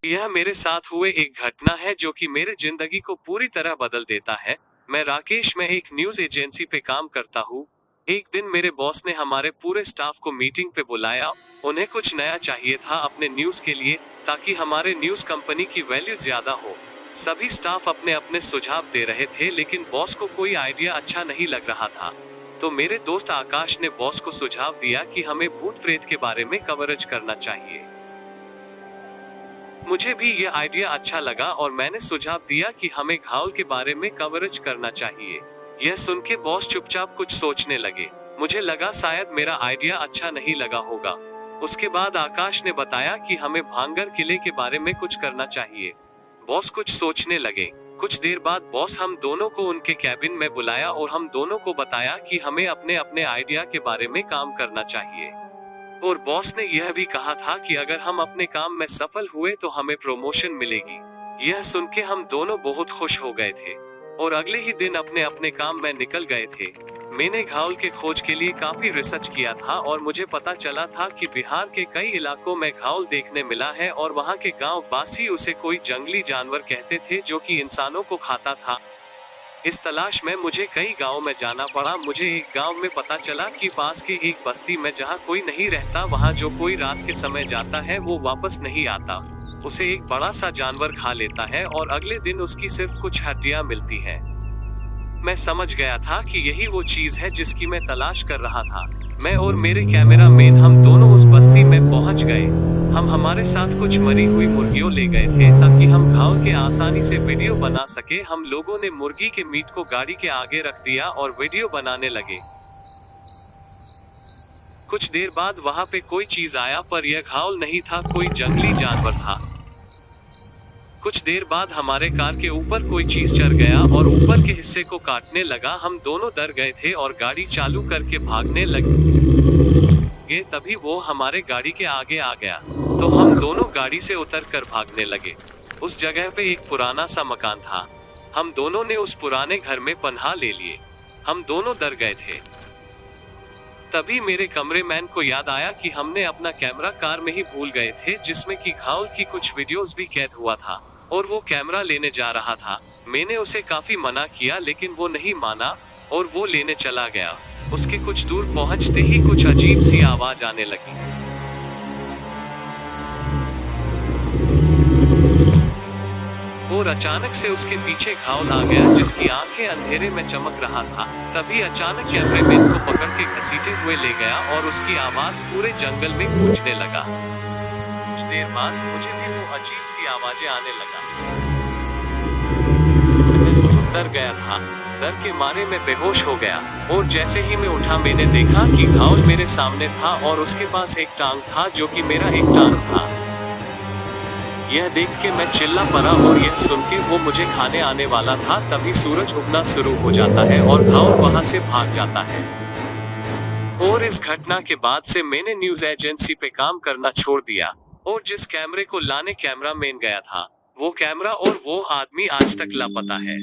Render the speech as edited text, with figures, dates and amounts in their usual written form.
यह मेरे साथ हुए एक घटना है जो कि मेरे जिंदगी को पूरी तरह बदल देता है। मैं राकेश, मैं एक न्यूज एजेंसी पे काम करता हूँ। एक दिन मेरे बॉस ने हमारे पूरे स्टाफ को मीटिंग पे बुलाया। उन्हें कुछ नया चाहिए था अपने न्यूज के लिए, ताकि हमारे न्यूज कंपनी की वैल्यू ज्यादा हो। सभी स्टाफ अपने अपने सुझाव दे रहे थे, लेकिन बॉस को कोई आइडिया अच्छा नहीं लग रहा था। तो मेरे दोस्त आकाश ने बॉस को सुझाव दिया कि हमें भूत प्रेत के बारे में कवरेज करना चाहिए। मुझे भी ये आइडिया अच्छा लगा और मैंने सुझाव दिया कि हमें घायल के बारे में कवरेज करना चाहिए। यह सुन के बॉस चुपचाप कुछ सोचने लगे। मुझे लगा शायद मेरा आइडिया अच्छा नहीं लगा होगा। उसके बाद आकाश ने बताया कि हमें भांगर किले के बारे में कुछ करना चाहिए। बॉस कुछ सोचने लगे। कुछ देर बाद बॉस हम दोनों को उनके कैबिन में बुलाया और हम दोनों को बताया कि हमें अपने अपने आइडिया के बारे में काम करना चाहिए। और बॉस ने यह भी कहा था कि अगर हम अपने काम में सफल हुए तो हमें प्रमोशन मिलेगी। यह सुन के हम दोनों बहुत खुश हो गए थे और अगले ही दिन अपने अपने काम में निकल गए थे। मैंने घायल के खोज के लिए काफी रिसर्च किया था और मुझे पता चला था कि बिहार के कई इलाकों में घायल देखने मिला है और वहाँ के गांव वासी उसे कोई जंगली जानवर कहते थे जो कि इंसानों को खाता था। इस तलाश में मुझे कई गांव में जाना पड़ा। मुझे एक गांव में पता चला कि पास के एक बस्ती में जहां कोई नहीं रहता, वहां जो कोई रात के समय जाता है वो वापस नहीं आता। उसे एक बड़ा सा जानवर खा लेता है और अगले दिन उसकी सिर्फ कुछ हड्डियां मिलती हैं। मैं समझ गया था कि यही वो चीज है जिसकी मैं तलाश कर रहा था। मैं और मेरे कैमरामैन हम दोनों उस बस्ती में पहुंच गए। हम हमारे साथ कुछ मरी हुई मुर्गियों ले गए थे ताकि हम घायल के आसानी से वीडियो बना सके। हम लोगों ने मुर्गी के मीट को गाड़ी के आगे रख दिया और वीडियो बनाने लगे। कुछ देर बाद वहां पे कोई चीज आया, पर यह घायल नहीं था, कोई जंगली जानवर था। कुछ देर बाद हमारे कार के ऊपर कोई चीज चढ़ गया और ऊपर के हिस्से को काटने लगा। हम दोनों डर गए थे और गाड़ी चालू करके भागने लगे। तभी वो हमारे गाड़ी के आगे आ गया, तो हम दोनों गाड़ी से उतर कर भागने लगे। उस जगह पे एक पुराना सा मकान था। हम दोनों ने उस पुराने घर में पनाह ले लिए। हम दोनों डर गए थे। तभी मेरे कमरेमैन को याद आया कि हमने अपना कैमरा कार में ही भूल गए थे, जिसमें कि घायल की कुछ वीडियोस भी कैद हुआ था और वो कैमरा लेने जा रहा था। मैंने उसे काफी मना किया, लेकिन वो नहीं माना और वो लेने चला गया। उसके कुछ दूर पहुंचते ही कुछ अजीब सी आवाज आने लगी और अचानक से उसके पीछे घायल आ गया, जिसकी आंखें अंधेरे में चमक रहा था। तभी अचानक कैमरामैन को पकड़ के घसीटे हुए ले गया और उसकी आवाज पूरे जंगल में गूंजने लगा। कुछ देर बाद मुझे भी वो अजीब सी आवाजें आने लगा। मैं डर गया था। डर के मारे मैं बेहोश हो गया और जैसे ही मैं उठा, मैंने देखा कि घायल मेरे सामने था और उसके पास एक टांग था जो कि मेरा एक टांग था। यह देख के मैं चिल्ला पड़ा और यह सुन के वो मुझे खाने आने वाला था। तभी सूरज उगना शुरू हो जाता है और घायल वहां से भाग जाता है। और इस घटना के बाद से मैंने न्यूज एजेंसी पे काम करना छोड़ दिया और जिस कैमरे को लाने कैमरामैन गया था, वो कैमरा और वो आदमी आज तक लापता है।